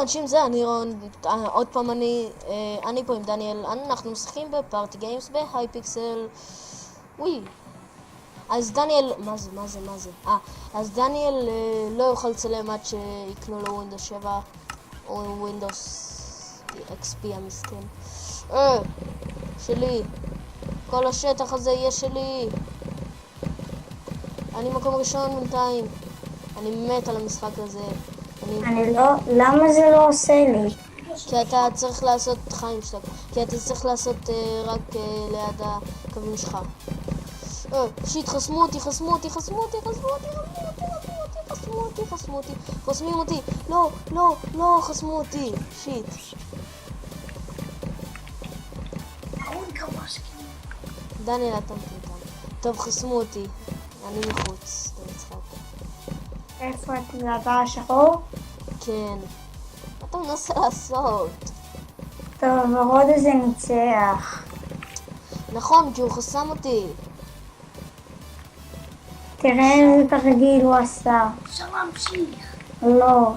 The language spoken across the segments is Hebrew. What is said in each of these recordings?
אנשים, זה אני עוד פעם אני פה עם דניאל, אנחנו משחקים בפארטי גיימס בהייפיקסל. וואי. אז דניאל, מה זה? אז דניאל לא יוכל לצלם עד שיקנו לו ווינדוס 7 או ווינדוס XP המסכן. שלי. כל השטח הזה יהיה שלי. אני מקום ראשון בינתיים. אני מת על המשחק הזה. אני לא, למה זה לא עושה לי? כי אתה צריך לעשות חיים שלך. כי אתה צריך לעשות רק ליד הקווים שלך. שיט, חסמו אותי. חוסמים אותי. לא, חסמו אותי. שיט. דניאל, אתה מטומטם. טוב, חסמו אותי. אני מחוץ. אתה מצחק. איפה אתה השחור? כן. מה אתה מנסה לעשות? טוב, הרוד הזה ניצח. נכון, כי הוא חסם אותי. תראה איזה תרגיל הוא עשה. אפשר להמשיך. לא.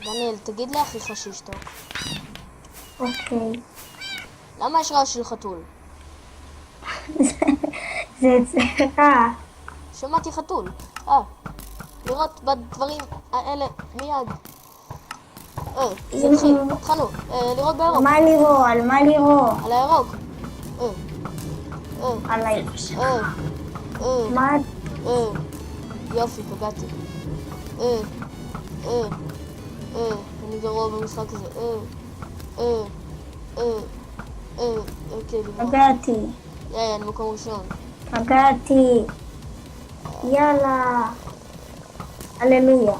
דניאל, תגיד לאחיך שישתוק. אוקיי. למה יש רעש של חתול? זה אצלך. שמעתי חתול. לראות בדברים האלה מיד. זה התחיל. התחלנו. לראות בירוק. מה לראות? על מה לראות? על הירוק. עליי. מה? יופי, פגעתי. אני גרוע במשחק הזה. אוקיי, לברוח. פגעתי. אני מקום ראשון. פגעתי. יאללה. הללויה.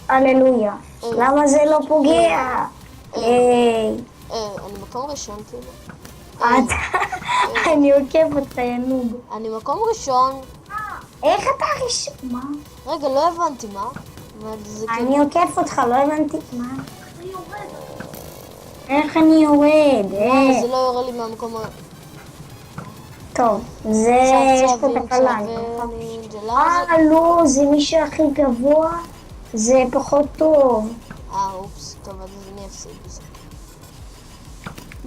הללויה. למה זה לא פוגע? היי. אני מקום ראשון כאילו. אני עוקב אותה, ינוב. אני מקום ראשון. איך אתה ראשון? מה? רגע, לא הבנתי, מה? אני עוקף אותך, לא הבנתי. מה? איך אני יורד? זה לא יורה לי מהמקום ה... טוב, זה יש פה תקלה. לא, זה מי שהכי גבוה, זה פחות טוב. אופס, טוב, אז אני אפסיד בזה.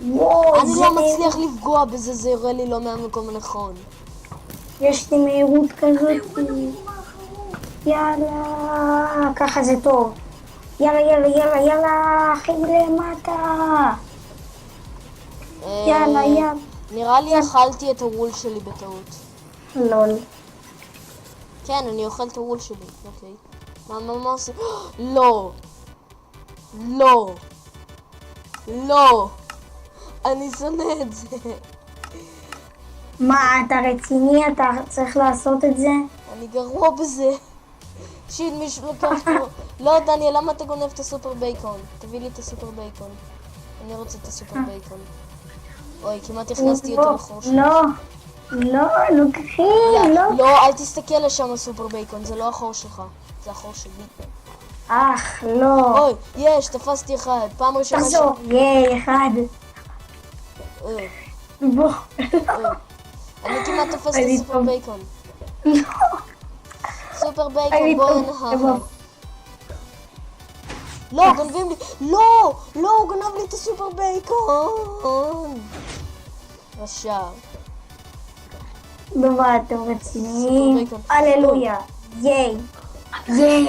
וואו, אני לא מצליח לפגוע בזה, זה יורה לי לא מהמקום הנכון. יש לי מהירות כזאת. יאללה, ככה זה טוב. יאללה, אחי למטה. יאללה. נראה לי אכלתי את הוול שלי בטעות. לול. כן, אני אוכל את הוול שלי, אוקיי. מה עושה? לא. אני שונא את זה. מה, אתה רציני? אתה צריך לעשות את זה? אני גרוע בזה. שיט, מישהו לוקח פה. לא, דניאל, למה אתה גונב את הסופר בייקון? תביא לי את הסופר בייקון. אני רוצה את הסופר בייקון. אוי, כמעט הכנסתי אותו לחור שלי. לא, לא, אל תסתכל לשם הסופר בייקון, זה לא החור שלך. זה החור שלי. לא. אוי, יש, תפסתי אחד. פעם ראשונה תחזור. ייי, אחד. בוא. אני כמעט תפסתי סופר בייקון. לא. סופר בייקון, בואי נהה. לא, גונבים לי. לא, הוא גנב לי את הסופר בייקון. רשע. במה אתם רציניים? הללויה. ייי,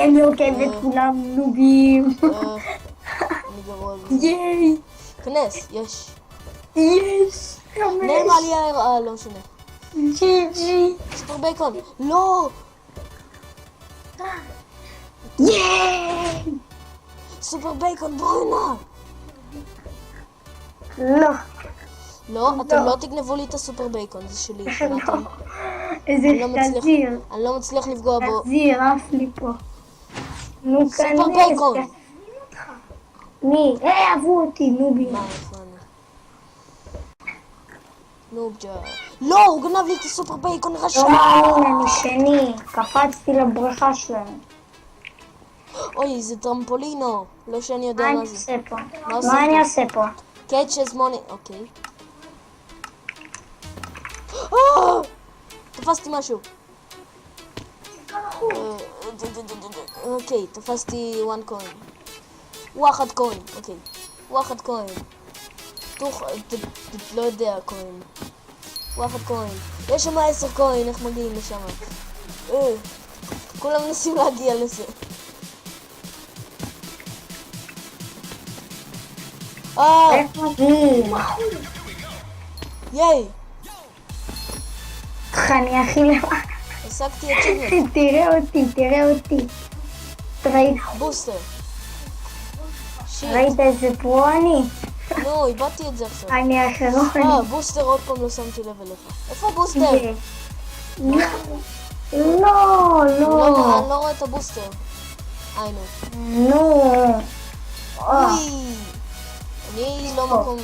אני עוקב את כולם נובים. אני גרוע בזה. ייי. כנס, יש. יש. נעלמה לי הערה, לא משנה. ג'י. סופר בייקון. לא. ייי. סופר בייקון, בואי לא. לא, אתם לא תגנבו לי את הסופר בייקון, זה שלי. איזה חזיר. אני לא מצליח לפגוע בו. חזיר, עף לי פה. נו, כנס. סופר בייקון. מי? אהבו אותי, נובי. מה, איפה אני? נובג'ה. לא, הוא גנב לי את הסופר בייקון, רשע. אני שני. קפצתי לבריכה שלהם. אוי, זה טרמפולינו. לא שאני יודע מה זה. מה אני אעשה פה? קייץ' מוני, אוקיי. תפסתי משהו. אוקיי, תפסתי 1 קוין. וואחד קוין, אוקיי. וואחד קוין. לא יודע קוין. וואחד קוין. יש שם 10 קוין, איך מגיעים לשם? כולם מנסים להגיע לזה. איך מגיעים? ייי! אני הכי למעלה. השגתי אצ'יבמנט. תראה אותי. ראית בוסטר. ראית איזה פרו אני? נו, איבדתי את זה עכשיו. אני האחרון. בוסטר עוד פעם לא שמתי לב אליך. איפה הבוסטר? לא. אני לא רואה את הבוסטר. נו. נו. אוי. אני לא מקום...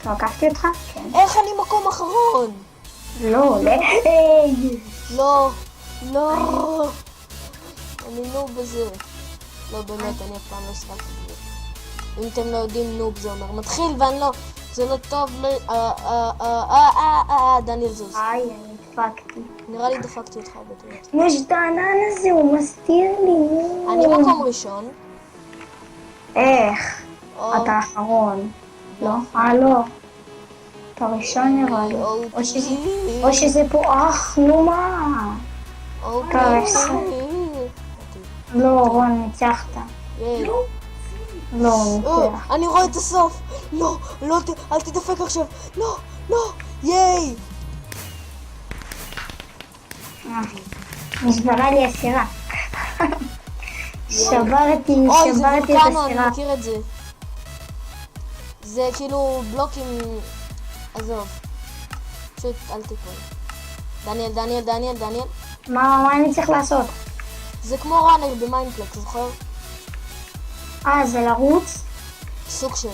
לקחתי אותך? כן. איך אני מקום אחרון? לא. לא. אני נוב בזה. לא, באמת, אני אף פעם לא שחקתי בזה. אם אתם לא יודעים, נוב זה אומר מתחיל, ואני לא... זה לא טוב דניאל זוז. אני דפקתי. נראה לי דפקתי אותך בטעות. יש את הענן הזה, הוא מסתיר לי. אני מקום ראשון. איך? אתה האחרון. לא? לא. אתה ראשון נראה לי. או שזה פה נו מה? לא, רון, ניצחת. לא, ניצח. אני רואה את הסוף. לא, אל תדפק עכשיו. לא, ייי. נשברה לי הסירה. שברתי אוי, זה את וולקנו, אני הסירה. מכיר את זה. זה כאילו בלוקים... עזוב. פשוט אל תיפול. דניאל. מה אני צריך לעשות? זה כמו ראנר במיינפלקס, זוכר? זה לרוץ? סוג של.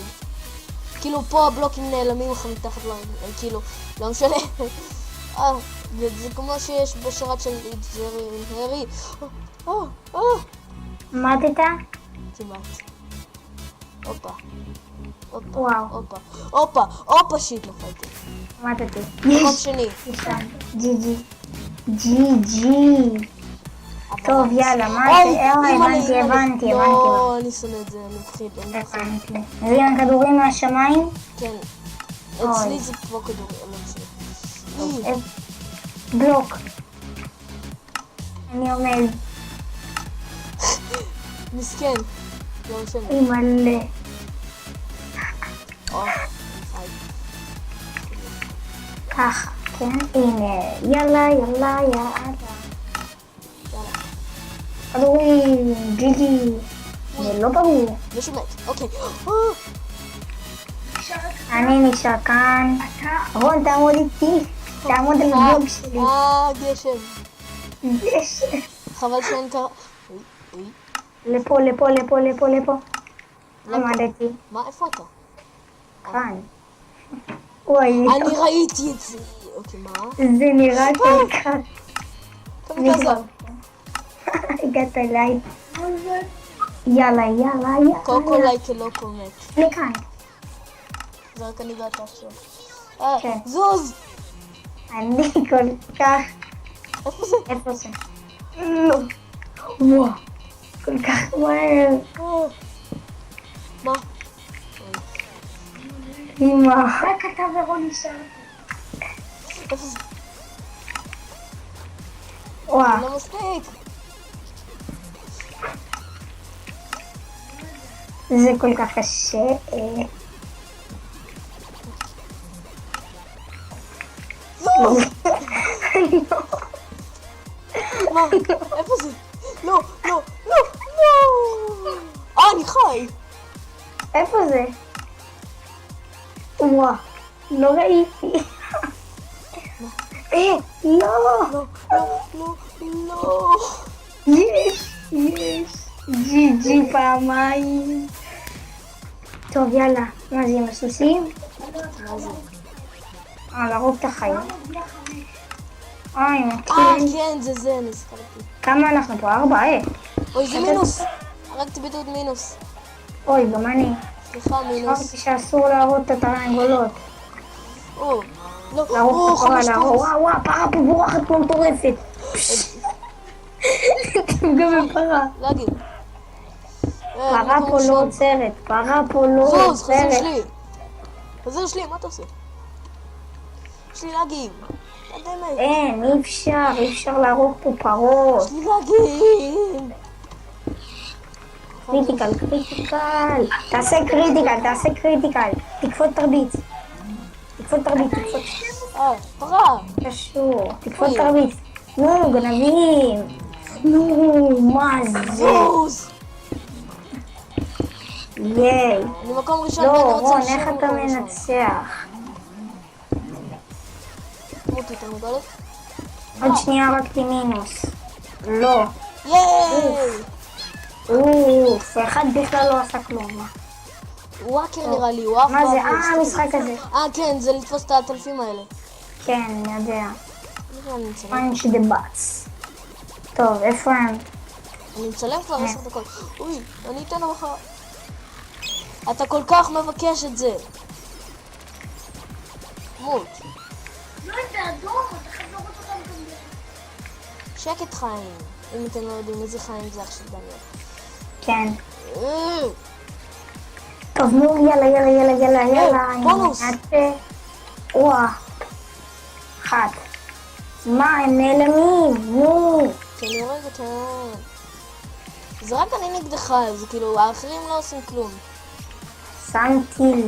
כאילו פה הבלוקים נעלמים לך מתחת כאילו, לא משנה. זה כמו שיש בשרת של הרי. מתת? כמעט. וואו. הופה, שיט, נפלתי. מתתי. מקום שני. ג'י. טוב, יאללה, מה זה? הבנתי. לא, אני שונא את זה, אני מפחיד. זה עם כדורים מהשמיים? כן. אצלי זה כמו כדורים, לא משנה. בלוק. אני עומד. מסכן. לא משנה. מלא. ככה, כן? הנה. יאללה. כדורים, ג'י. זה לא ברור. מישהו מת, אוקיי. אני נשאר כאן. רון, תעמוד איתי. תעמוד על הבלוג שלי. גשם. חבל שאין קרה. לפה. עמדתי. מה, איפה אתה? כאן. וואי. אני ראיתי את זה. אוקיי, מה? זה נראה ככה. קמיקזה. הגעת אליי. יאללה. קוקו לייק לא קומט. אני כאן. זה רק אני ואתה עכשיו. כן. זוז! אני כל כך... איפה זה? לא. וואו. כל כך מהר. מה? אמא. רק אתה ורון נשארתי. איפה זה? וואו. לא מספיק. זה כל כך קשה. לא! מה? איפה זה? לא! אני חי! איפה זה? וואו, לא ראיתי. לא! לא! יש! ג'י פעמיים. טוב, יאללה. מה זה, עם הסוסים? מה זה? להרוג את החיים. כן, זה, נזכרתי. כמה אנחנו פה? 4, אוי, זה מינוס! הרגתי בטעות מינוס. אוי, גם אני. סליחה, מינוס. חשבתי שאסור להרוג את התרנגולות. לא. להרוג את הפרה, וואו, הפרה פה בורחת כמו מטורפת. גם בפרה. לאגים. פרה פה לא עוצרת, פרה פה לא זוז, חזיר עוצרת. שלי. חזיר שלי, מה אתה עושה? יש לי לאגים. אין, אי אפשר להרוג פה פרות. יש לי לאגים. קריטיקל. תעשה קריטיקל. תקפוץ תרביץ. פרה. קשור. תקפוץ תרביץ. נו, גנבים. נו, מה זה? זוז. ייי. אני מקום ראשון. לא, ואני רוצה רון, לשבת איך אתה במקום ראשון. מנצח? מוטי, אתה מגלת? עוד שנייה רק מינוס. לא. ייי! אוף, אחד בכלל לא עשה כלום. וואקר נראה לי, הוא אף מה זה? פעם. המשחק הזה. כן, זה לתפוס את הטלפים האלה. כן, אני יודע. איפה אני מצלם? punch the butts. טוב, איפה הם? אני מצלם כבר 10 דקות. אוי, אני אתן לך. אתה כל כך מבקש את זה. מות. לא, זה אדום, אתה חייב לראות אותם גם שקט חיים. אם אתם לא יודעים איזה חיים זה עכשיו דניאל. כן. טוב, נו, יאללה. בונוס. וואה. אחת. מה, הם נעלמים? נו. תן הורג אותם. זה רק אני נגדך, זה כאילו, האחרים לא עושים כלום. שמתי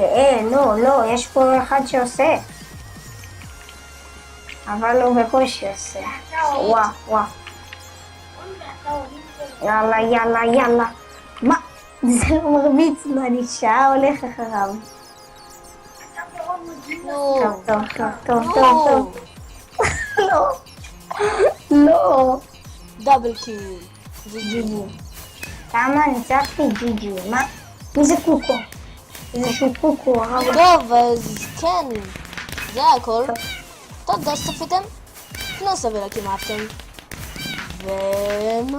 לא, יש פה אחד שעושה. אבל הוא בקושי עושה. וואה. יאללה. מה? זה לא מרביץ לו, אני שעה הולך אחריו. נו. טוב. לא. דאבל קיל. ג'י. כמה ניצחתי ג'י. מה? מי זה קוקו? איזשהו קוקו. טוב, אז כן. זה הכל. תודה שצפיתם. תנו סבל אם אהבתם. וביי.